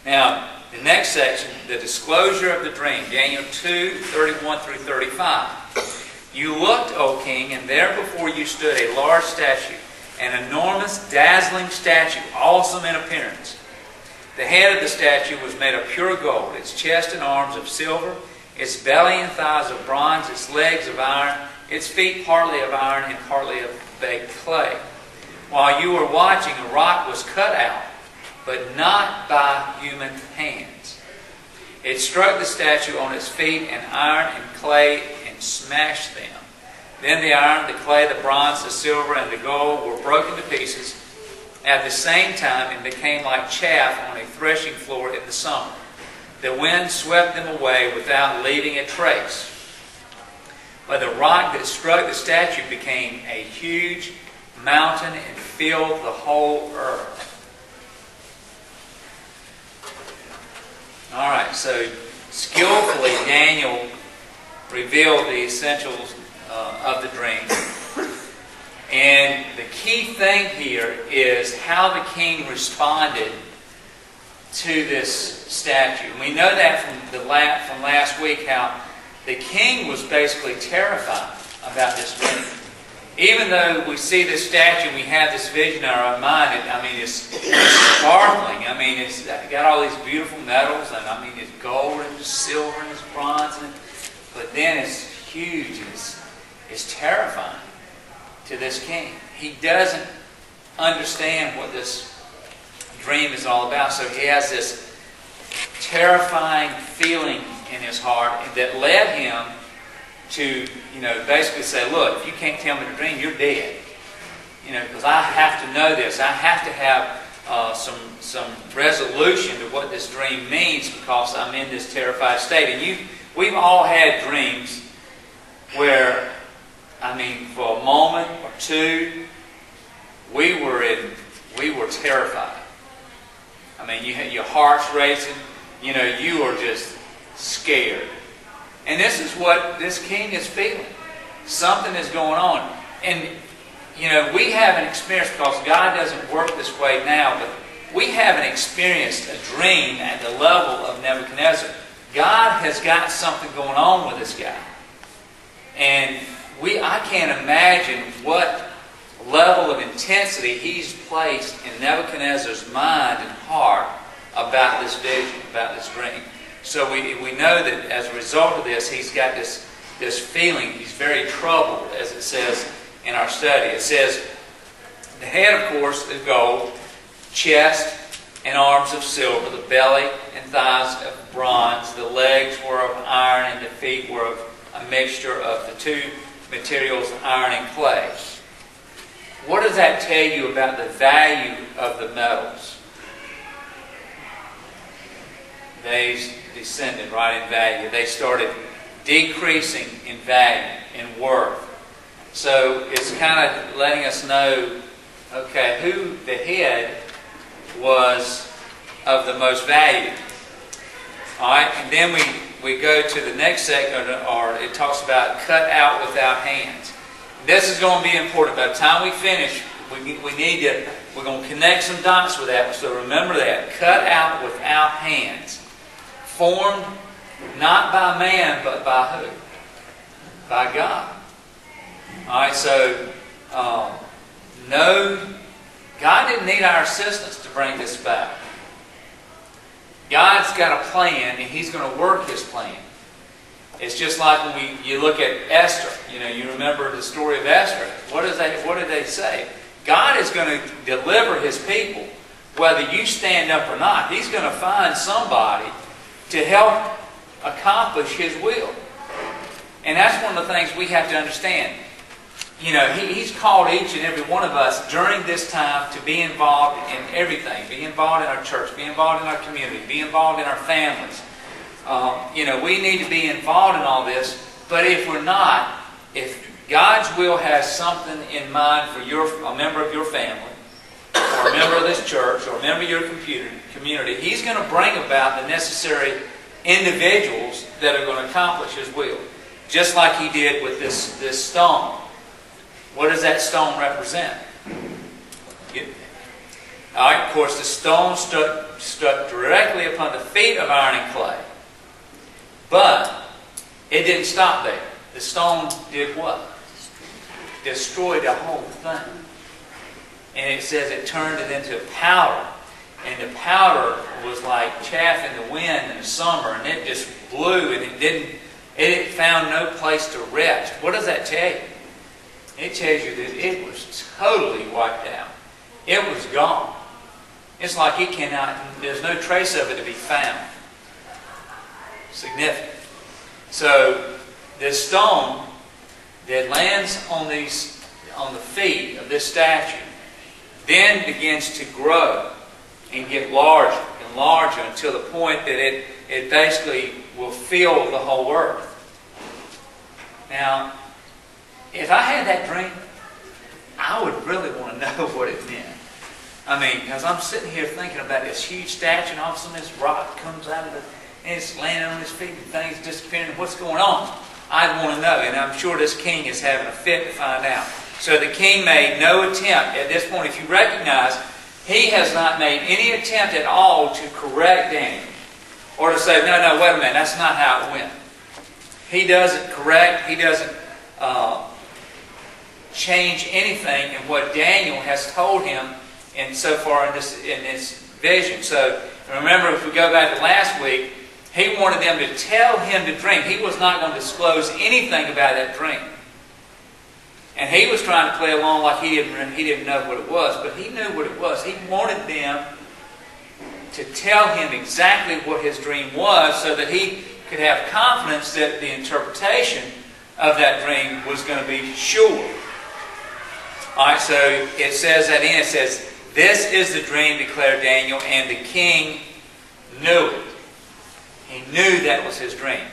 Now, the next section, the disclosure of the dream, Daniel 2:31 through 35. You looked, O king, and there before you stood a large statue, an enormous, dazzling statue, awesome in appearance. The head of the statue was made of pure gold, its chest and arms of silver, its belly and thighs of bronze, its legs of iron, its feet partly of iron and partly of baked clay. While you were watching, a rock was cut out, but not by human hands. It struck the statue on its feet, and iron and clay, and smashed them. Then the iron, the clay, the bronze, the silver, and the gold were broken to pieces at the same time and became like chaff on a threshing floor in the summer. The wind swept them away without leaving a trace. But the rock that struck the statue became a huge mountain and filled the whole earth. All right, so skillfully Daniel revealed the essentials of the dream. And the key thing here is how the king responded to this statue. We know that from last week how the king was basically terrified about this dream. Even though we see this statue and we have this vision in our mind, it's sparkling. It's got all these beautiful metals, and it's gold and it's silver and it's bronze, but then it's huge and it's terrifying to this king. He doesn't understand what this dream is all about, so he has this terrifying feeling in his heart that led him to, basically say, look, if you can't tell me the dream, you're dead. Because I have to know this. I have to have some resolution to what this dream means because I'm in this terrified state. And we've all had dreams where, for a moment or two, we were terrified. You had your heart's racing. You were just scared. And this is what this king is feeling. Something is going on. And, we haven't experienced, because God doesn't work this way now, but we haven't experienced a dream at the level of Nebuchadnezzar. God has got something going on with this guy. And I can't imagine what level of intensity he's placed in Nebuchadnezzar's mind and heart about this vision, about this dream. So we know that as a result of this, he's got this feeling. He's very troubled, as it says in our study. It says, the head, of course, is gold, chest and arms of silver, the belly and thighs of bronze, the legs were of iron, and the feet were of a mixture of the two materials, iron and clay. What does that tell you about the value of the metals? They descended right in value. They started decreasing in value, in worth. So it's kind of letting us know, okay, who the head was of the most value. All right, and then we go to the next section, or it talks about cut out without hands. This is going to be important. By the time we finish, we're going to connect some dots with that. So remember that. Cut out without hands. Formed not by man, but by who? By God. Alright, so no, God didn't need our assistance to bring this about. God's got a plan, and He's going to work His plan. It's just like when you look at Esther. You remember the story of Esther. What did they say? God is going to deliver His people, whether you stand up or not. He's going to find somebody to help accomplish His will. And that's one of the things we have to understand. He's called each and every one of us during this time to be involved in everything. Be involved in our church. Be involved in our community. Be involved in our families. We need to be involved in all this. But if we're not, if God's will has something in mind for a member of your family, or a member of this church, or a member of your community, He's going to bring about the necessary individuals that are going to accomplish His will. Just like He did with this stone. What does that stone represent? All right, of course, the stone stuck directly directly upon the feet of iron and clay. But it didn't stop there. The stone did what? Destroyed the whole thing. And it says it turned it into powder. And the powder was like chaff in the wind in the summer, and it just blew, and it found no place to rest. What does that tell you? It tells you that it was totally wiped out. It was gone. It's like there's no trace of it to be found. Significant. So this stone that lands on the feet of this statue then begins to grow and get larger and larger until the point that it basically will fill the whole earth. Now, if I had that dream, I would really want to know what it meant. I mean, because I'm sitting here thinking about this huge statue, and all of a sudden this rock comes out of it, and it's landing on his feet, and things disappearing. What's going on? I'd want to know, and I'm sure this king is having a fit to find out. So the king made no attempt at this point. If you recognize, he has not made any attempt at all to correct Daniel, or to say, no, wait a minute, that's not how it went. He doesn't correct, he doesn't change anything in what Daniel has told him so far in this vision. So remember, if we go back to last week, he wanted them to tell him the dream. He was not going to disclose anything about that dream. And he was trying to play along like he didn't know what it was, but he knew what it was. He wanted them to tell him exactly what his dream was so that he could have confidence that the interpretation of that dream was going to be sure. Alright, so it says at the end, it says, "This is the dream," declared Daniel, and the king knew it. He knew that was his dream.